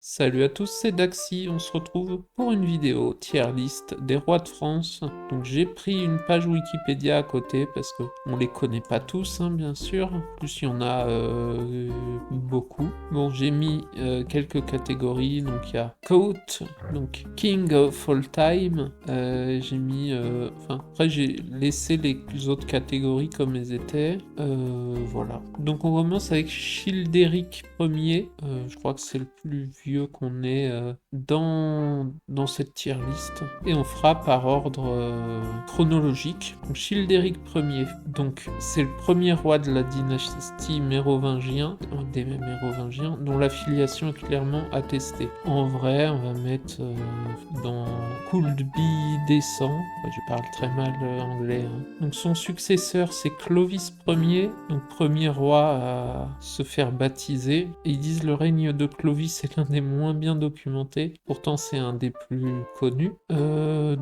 Salut à tous, c'est Daxi, on se retrouve pour une vidéo tier list des rois de France. Donc j'ai pris une page Wikipédia à côté parce que on les connaît pas tous, hein, bien sûr. En plus il y en a beaucoup. Bon, j'ai mis quelques catégories, donc il y a Coat, donc King of All Time. J'ai mis, après j'ai laissé les autres catégories comme elles étaient. Voilà. Donc on commence avec Childéric Ier. Je crois que c'est le plus vieux qu'on ait dans cette tier list. Et on fera par ordre chronologique. Donc Childéric Ier, donc c'est le premier roi de la dynastie des Mérovingiens, dont l'affiliation est clairement attestée. En vrai, on va mettre dans Coulby descend. Je parle très mal anglais. Hein. Donc son successeur, c'est Clovis Ier, donc premier roi à se faire baptiser. Et ils disent le règne de Clovis est l'un des moins bien documentés, pourtant c'est un des plus connus.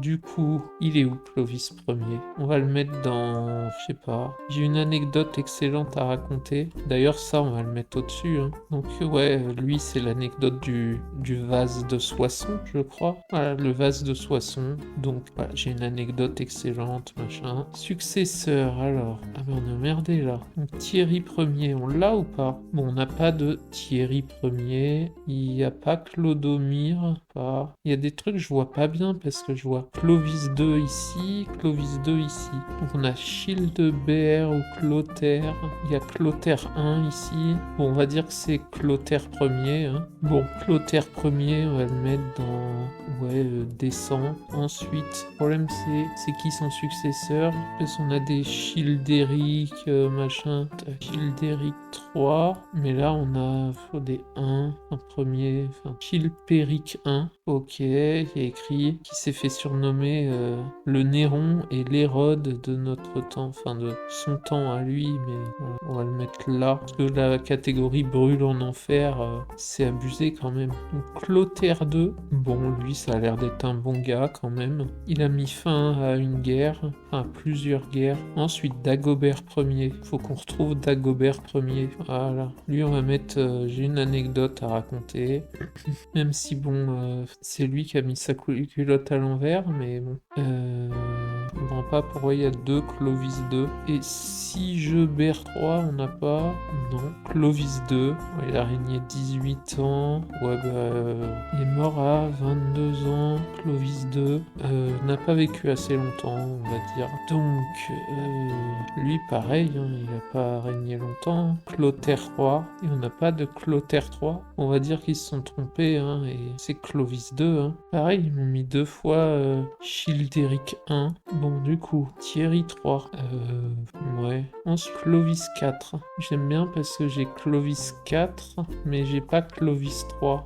Du coup, il est où Clovis Ier? On va le mettre dans... je sais pas. J'ai une anecdote excellente à raconter. D'ailleurs ça, on va le mettre au-dessus. Hein. Donc ouais, lui c'est l'anecdote du vase de Soissons, je crois. Voilà, le vase de Soissons. Donc voilà, j'ai une anecdote excellente, machin. Successeur, alors. Ah ben on est emmerdé là. Donc Thierry Ier, on l'a ou pas? Bon, on n'a pas de Thierry Ier. Il n'y a pas Clodomir. Pas. Il y a des trucs que je vois pas bien parce que je vois Clovis II ici, Clovis II ici. Donc on a Childebert ou Clotaire. Il y a Clotaire I ici. Bon, on va dire que c'est Clotaire Ier. Hein. Bon, Clotaire Ier, on va le mettre dans... ouais, descend. Ensuite, le problème c'est qui son successeur? Parce qu'on a des Childéric, machin, Childéric III. Mais là, on a des 1, un premier, enfin, Chilpéric I. Ok, il y a écrit qui s'est fait surnommer le Néron et l'Hérode de notre temps, enfin de son temps à lui, mais voilà, on va le mettre là. Parce que la catégorie brûle en enfer, c'est abusé quand même. Donc Clotaire II, bon, lui ça a l'air d'être un bon gars quand même. Il a mis fin à une guerre, à plusieurs guerres. Ensuite Dagobert Ier, faut qu'on retrouve Dagobert Ier. Voilà, lui on va mettre, j'ai une anecdote à raconter, même si bon, c'est lui qui a mis sa culotte à l'envers, mais bon. Je comprends pas pourquoi il y a deux Clovis II. Et Sigebert III, on n'a pas. Non. Clovis II, il a régné 18 ans. Ouais, il est mort à 22 ans. Clovis II n'a pas vécu assez longtemps, on va dire. Donc, lui, pareil, hein, il n'a pas régné longtemps. Clotaire III, et on n'a pas de Clotaire III. On va dire qu'ils se sont trompés, hein, et c'est Clovis II. Hein. Pareil, ils m'ont mis deux fois Childéric I. Bon, du coup, Thierry III. Ouais. Ensuite, Clovis IV. J'aime bien parce que j'ai Clovis IV, mais j'ai pas Clovis III.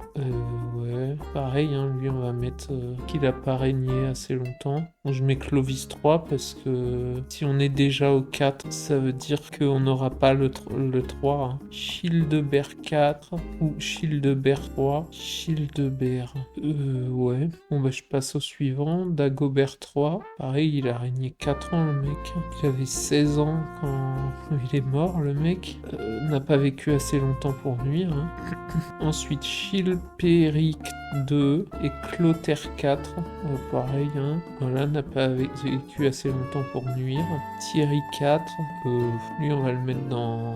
Ouais. Pareil, hein, lui, on va mettre qu'il a pas régné assez longtemps. Bon, je mets Clovis III parce que si on est déjà au 4, ça veut dire qu'on n'aura pas le 3. Hein. Childebert IV ou Childebert III. Childebert. Ouais. Bon, bah, je passe au suivant. Dagobert III. Pareil, il a régné 4 ans, le mec. Il avait 16 ans quand il est mort, le mec. N'a pas vécu assez longtemps pour nuire. Hein. Ensuite, Chilpéric II et Clotaire IV. Pareil, hein. Voilà, n'a pas vécu assez longtemps pour nuire. Thierry IV. Lui, on va le mettre dans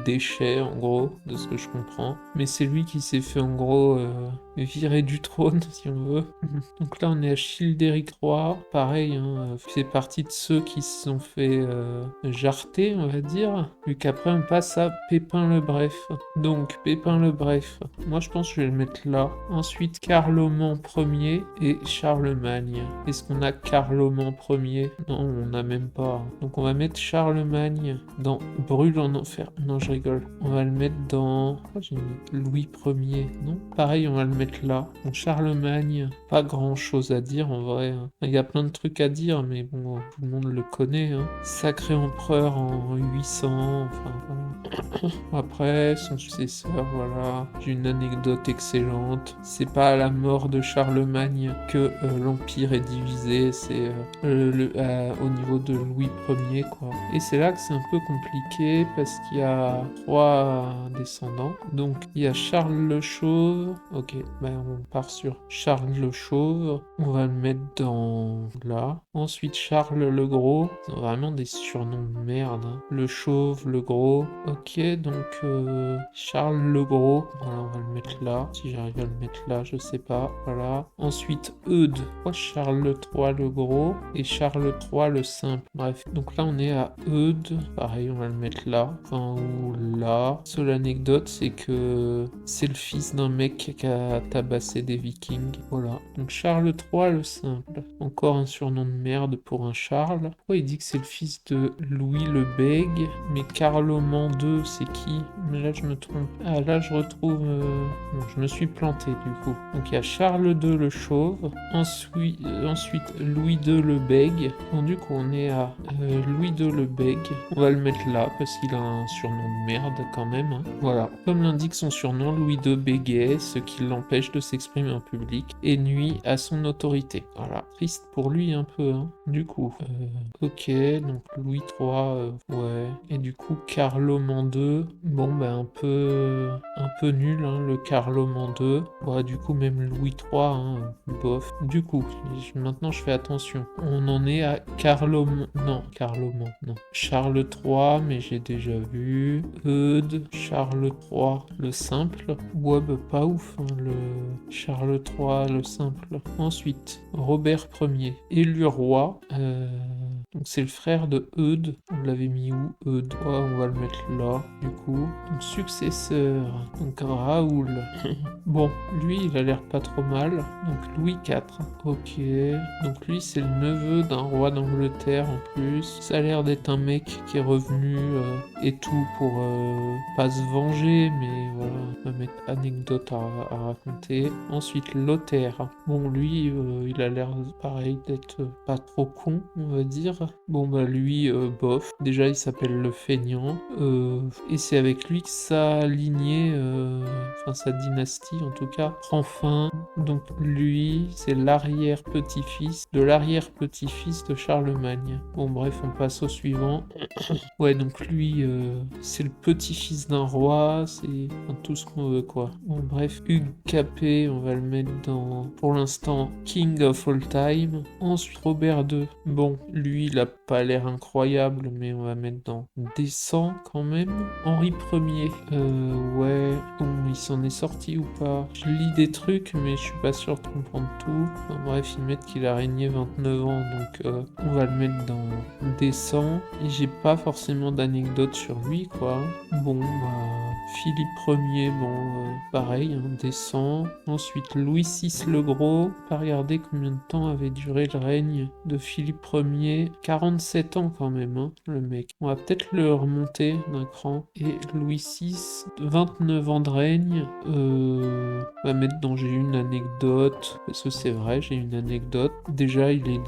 déchets, en gros, de ce que je comprends. Mais c'est lui qui s'est fait, en gros, virer du trône, si on veut. Donc là, on est à Childéric III. Pareil, hein, c'est partie de ceux qui se sont fait jarter, on va dire. Vu qu'après, on passe à Pépin le Bref. Donc, Pépin le Bref. Moi, je pense que je vais le mettre là. Ensuite, Carloman Ier et Charlemagne. Est-ce qu'on a Carloman Ier? Non, on n'a même pas. Donc, on va mettre Charlemagne dans Brûle en enfer. Non, je rigole. On va le mettre dans... oh, j'ai mis Louis Ier. Non? Pareil, on va le mettre là. Donc, Charlemagne, pas grand chose à dire en vrai. Hein. Il y a plein de trucs à dire, mais bon, tout le monde le connaît. Hein. Sacré empereur en 800. Enfin, voilà. Après, son successeur, voilà. J'ai une anecdote excellente. C'est c'est pas à la mort de Charlemagne que l'Empire est divisé, c'est au niveau de Louis Ier, quoi. Et c'est là que c'est un peu compliqué, parce qu'il y a 3 descendants. Donc, il y a Charles le Chauve. Ok, ben on part sur Charles le Chauve. On va le mettre dans là. Ensuite, Charles le Gros. C'est vraiment des surnoms de merde, hein. Le Chauve, le Gros. Ok, donc Charles le Gros. Voilà, on va le mettre là. Si j'arrive à le mettre là, je sais pas. Voilà. Ensuite, Eudes. Charles III le Gros et Charles III le Simple. Bref, donc là on est à Eudes. Pareil, on va le mettre là. Enfin, ou là. Seule anecdote, c'est que c'est le fils d'un mec qui a tabassé des Vikings. Voilà. Donc Charles III le Simple. Encore un surnom de merde pour un Charles. Pourquoi il dit que c'est le fils de Louis le Bègue? Mais Carloman II, c'est qui? Mais là je me trompe. Ah, là je retrouve... Non, je me suis planté du coup. Donc il y a Charles II le Chauve. Ensuite Louis II le Bègue. Bon, du coup on est à Louis II le Bègue. On va le mettre là parce qu'il a un surnom de merde quand même, hein. Voilà. Comme l'indique son surnom, Louis II bégait, ce qui l'empêche de s'exprimer en public et nuit à son autorité. Voilà. Triste pour lui un peu, hein. Du coup, ok, donc Louis III, ouais. Et du coup, Carloman II, bon bah un peu nul, hein, le Carloman II. Ouais, du coup même Louis III, hein, bof. Du coup, maintenant je fais attention. On en est à Carloman, non, Charles III, mais j'ai déjà vu. Eudes, Charles III, le simple. Ouais, bah pas ouf, hein, le Charles III, le simple. Ensuite, Robert Ier, élu roi. Donc c'est le frère de Eudes. On l'avait mis où, Eudes? Ouais, on va le mettre là, du coup. Donc successeur, donc Raoul. Bon, lui, il a l'air pas trop mal. Donc Louis IV. Ok. Donc lui, c'est le neveu d'un roi d'Angleterre en plus. Ça a l'air d'être un mec qui est revenu et tout pour pas se venger, mais voilà, on va mettre anecdote à raconter. Ensuite, Lothaire. Bon, lui, il a l'air pareil d'être pas trop con, on va dire. Bon, bah lui, bof. Déjà, il s'appelle le feignant. Et c'est avec lui que sa lignée, enfin sa dynastie en tout cas, prend fin. Donc lui, c'est l'arrière-petit-fils de l'arrière-petit-fils de Charlemagne. Bon, bref, on passe au suivant. Ouais, donc lui, c'est le petit-fils d'un roi, c'est enfin, tout ce qu'on veut, quoi. Bon, bref, Hugues Capet, on va le mettre dans, pour l'instant, King of All Time. Ensuite, Robert II. Bon, lui, il a pas l'air incroyable, mais on va mettre dans décent quand même. Henri Ier, ouais, bon, il s'en est sorti ou pas? Je lis des trucs, mais je suis pas sûr de comprendre tout. Enfin, bref, ils mettent qu'il a régné 29 ans, donc on va le mettre dans décent. Et j'ai pas forcément d'anecdote sur lui, quoi. Bon, bah, Philippe Ier, bon, pareil, hein, décent. Ensuite, Louis VI le Gros. Pas regarder combien de temps avait duré le règne de Philippe Ier. 47 ans quand même, hein, le mec. On va peut-être le remonter d'un cran. Et Louis VI, 29 ans de règne. On va mettre dans j'ai une anecdote, parce que c'est vrai, j'ai une anecdote. Déjà, ils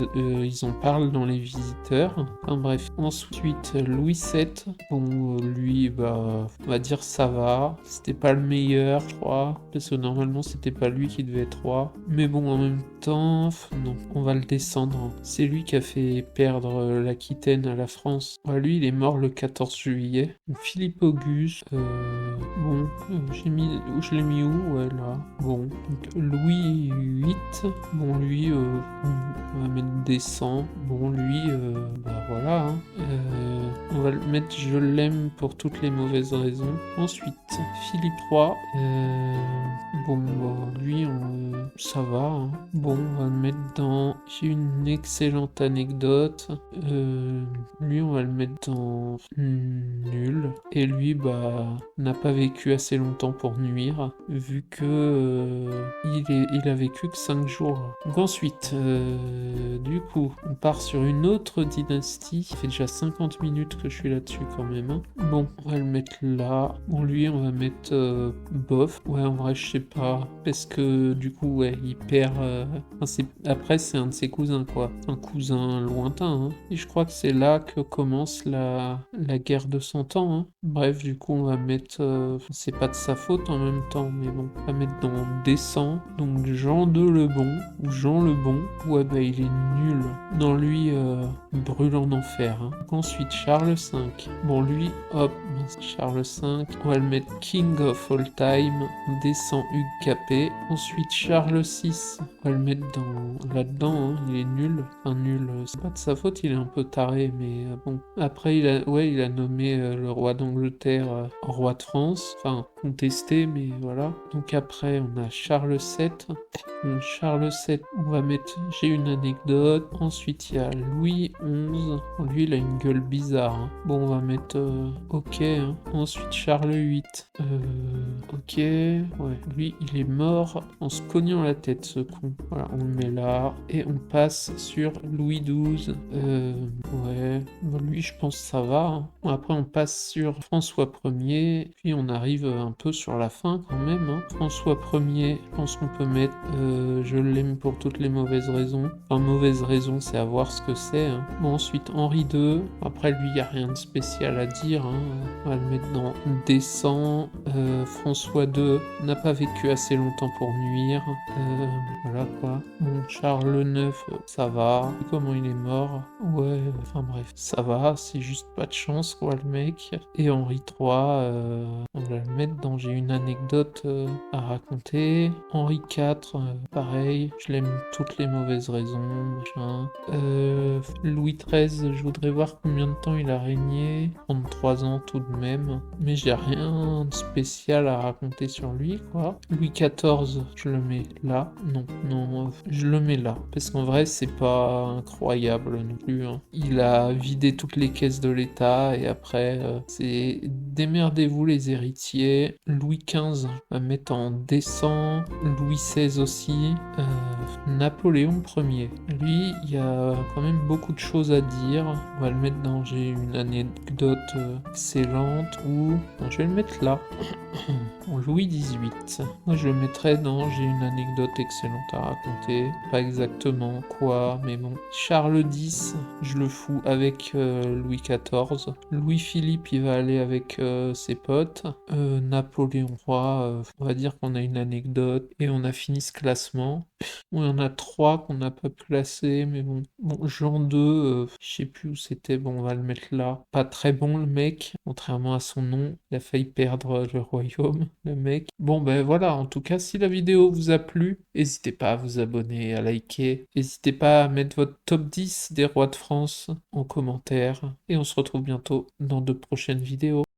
en parlent dans Les Visiteurs. Enfin bref. Ensuite, Louis VII. Bon, lui, bah, on va dire ça va. C'était pas le meilleur, je crois. Parce que normalement, c'était pas lui qui devait être roi. Mais bon, en même temps, non, on va le descendre. C'est lui qui a fait perdre l'Aquitaine à la France. Ouais, lui, il est mort le 14 juillet. Donc, Philippe Auguste. Bon, je l'ai mis où? Ouais, là. Bon, donc Louis VIII. Bon, lui, on va mettre décent. Bon, lui, bah voilà. Hein. On va le mettre je l'aime pour toutes les mauvaises raisons. Ensuite, Philippe III. Bon, bah, lui, ça va. Hein. Bon, on va le mettre dans... J'ai une excellente anecdote. Lui, on va le mettre dans nul. Et lui, bah, n'a pas vécu assez longtemps pour nuire, vu que il a vécu que 5 jours. Donc ensuite, du coup, on part sur une autre dynastie. Ça fait déjà 50 minutes que je suis là-dessus quand même. Hein. Bon, on va le mettre là. Bon, lui, on va mettre bof. Ouais, en vrai, je sais pas. Parce que du coup, ouais, il perd... enfin, après, c'est un de ses cousins, quoi. Un cousin lointain, hein. Et je crois que c'est là que commence la guerre de 100 ans, hein. Bref, du coup, on va mettre... c'est pas de sa faute en même temps, mais bon. On va mettre dans Descend, donc Jean II le Bon, ou Jean le Bon. Ouais, bah, il est nul. Non, lui, brûle en enfer, hein. Ensuite, Charles V. Bon, lui, hop, Charles V. On va le mettre King of All Time. On descend Hugues Capet. Ensuite, Charles VI. On va le mettre là-dedans, hein. Il est nul. Enfin, nul, c'est pas de sa faute, il est un peu taré, mais bon. Après, il a nommé le roi d'Angleterre roi de France. Enfin, contesté, mais voilà. Donc après, on a Charles VII. Donc, Charles VII, on va mettre j'ai une anecdote. Ensuite, il y a Louis XI. Bon, lui, il a une gueule bizarre, hein. Bon, on va mettre ok, hein. Ensuite, Charles VIII. Ok, ouais. Lui, il est mort en se cognant la tête, ce con. Voilà, on le met là. Et on passe sur Louis XII. Ouais. Bon, lui, je pense que ça va, hein. Bon, après, on passe sur François Ier. Puis, on arrive un peu sur la fin, quand même, hein. François Ier, je pense qu'on peut mettre je l'aime pour toutes les mauvaises raisons. Enfin, mauvaise raison, c'est à voir ce que c'est, hein. Bon, ensuite, Henri II. Après, lui, il n'y a rien de spécial à dire, hein. On va le mettre dans Descend. François II n'a pas vécu assez longtemps pour nuire. Voilà, quoi. Bon, Charles IX, ça va. Et comment il est mort? Ouais, enfin bref, ça va. C'est juste pas de chance, quoi, le mec. Et Henri III, on va le mettre dans J'ai une anecdote à raconter. Henri IV, pareil, je l'aime toutes les mauvaises raisons, machin. Louis XIII, je voudrais voir combien de temps il a régné. 33 ans tout de même. Mais j'ai rien de spécial à raconter sur lui, quoi. Louis XIV, je le mets là. Non, je le mets là. Parce qu'en vrai, c'est pas incroyable non plus, hein. Il a vidé toutes les caisses de l'État et après, c'est démerdez-vous les héritiers. Louis XV, on va mettre en Descend. Louis XVI aussi. Napoléon Ier. Lui, il y a quand même beaucoup de choses à dire. On va le mettre dans J'ai une anecdote excellente ou... Non, je vais le mettre là. Louis XVIII. Moi, je le mettrais dans J'ai une anecdote excellente à raconter. Pas exactement quoi, mais bon. Charles X, je le fous avec Louis XIV. Louis-Philippe, il va aller avec ses potes. Napoléon Roi, on va dire qu'on a une anecdote et on a fini ce classement. Bon, il y en a 3 qu'on n'a pas classé, mais bon. Bon, Jean II, je sais plus où c'était, bon, on va le mettre là. Pas très bon le mec, contrairement à son nom, il a failli perdre le royaume, le mec. Bon, ben voilà, en tout cas, si la vidéo vous a plu, n'hésitez pas à vous abonner, à liker. N'hésitez pas à mettre votre top 10 des rois de France en commentaire. Et on se retrouve bientôt dans de prochaines vidéos.